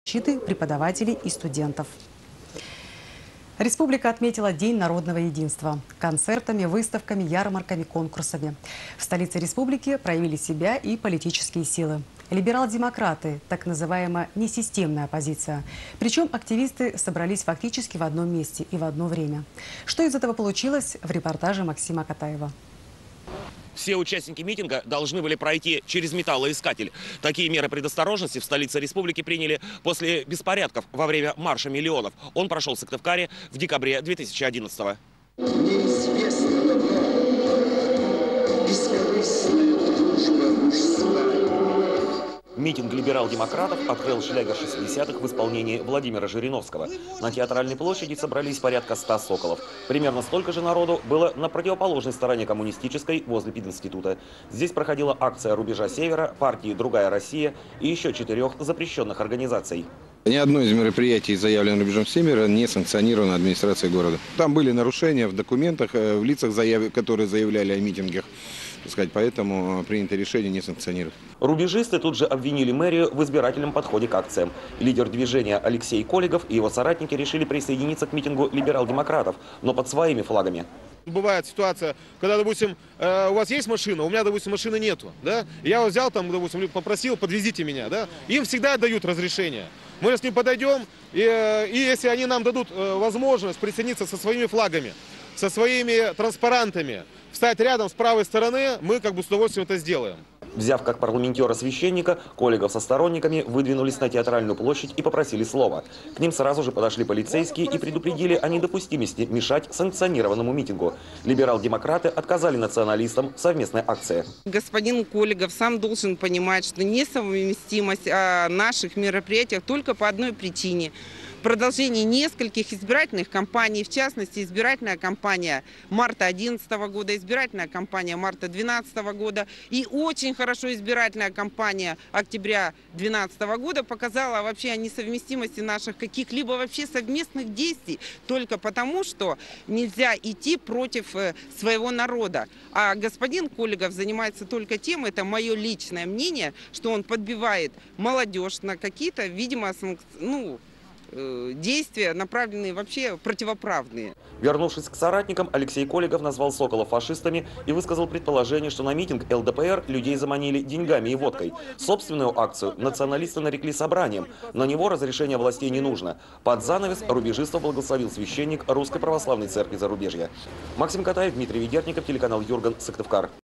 защиты преподавателей и студентов. Республика отметила День народного единства концертами, выставками, ярмарками, конкурсами. В столице республики проявили себя и политические силы. Либерал-демократы, так называемая несистемная оппозиция. Причем активисты собрались фактически в одном месте и в одно время. Что из этого получилось, в репортаже Максима Катаева. Все участники митинга должны были пройти через металлоискатель. Такие меры предосторожности в столице республики приняли после беспорядков во время марша миллионов. Он прошел в Сыктывкаре в декабре 2011-го. Митинг либерал-демократов открыл шлягер 60-х в исполнении Владимира Жириновского. На Театральной площади собрались порядка 100 соколов. Примерно столько же народу было на противоположной стороне коммунистической возле пединститута. Здесь проходила акция «Рубежа Севера», партии «Другая Россия» и еще 4 запрещенных организаций. Ни одно из мероприятий, заявленных «Рубежом Севера», не санкционировано администрацией города. Там были нарушения в документах, в лицах, которые заявляли о митингах. Поэтому принято решение не санкционировать. Рубежисты тут же обвинили мэрию в избирательном подходе к акциям. Лидер движения Алексей Коллегов и его соратники решили присоединиться к митингу либерал-демократов, но под своими флагами. Бывает ситуация, когда, допустим, у вас есть машина, у меня, допустим, машины нету. Да? Я вот взял, там, допустим, попросил, подвезите меня. Да? Им всегда дают разрешение. Мы с ним подойдем, и если они нам дадут возможность присоединиться со своими флагами, со своими транспарантами, встать рядом с правой стороны, мы с удовольствием это сделаем. Взяв как парламентера-священника, Коллегов со сторонниками выдвинулись на Театральную площадь и попросили слова. К ним сразу же подошли полицейские и предупредили о недопустимости мешать санкционированному митингу. Либерал-демократы отказали националистам в совместной акции. Господин Коллегов сам должен понимать, что несовместимость наших мероприятий только по одной причине. Продолжение нескольких избирательных кампаний, в частности, избирательная кампания марта 2011 года, избирательная кампания марта 2012 года и очень хорошо избирательная кампания октября 2012 года показала вообще о несовместимости наших каких-либо вообще совместных действий, только потому, что нельзя идти против своего народа. А господин Коллегов занимается только тем, это мое личное мнение, что он подбивает молодежь на какие-то, видимо, действия, направленные вообще противоправные. Вернувшись к соратникам, Алексей Коллегов назвал соколов фашистами и высказал предположение, что на митинг ЛДПР людей заманили деньгами и водкой. Собственную акцию националисты нарекли собранием. На него разрешения властей не нужно. Под занавес рубежистов благословил священник Русской Православной Церкви Зарубежья. Максим Катаев, Дмитрий Ведерников, телеканал Юрган, Сыктывкар.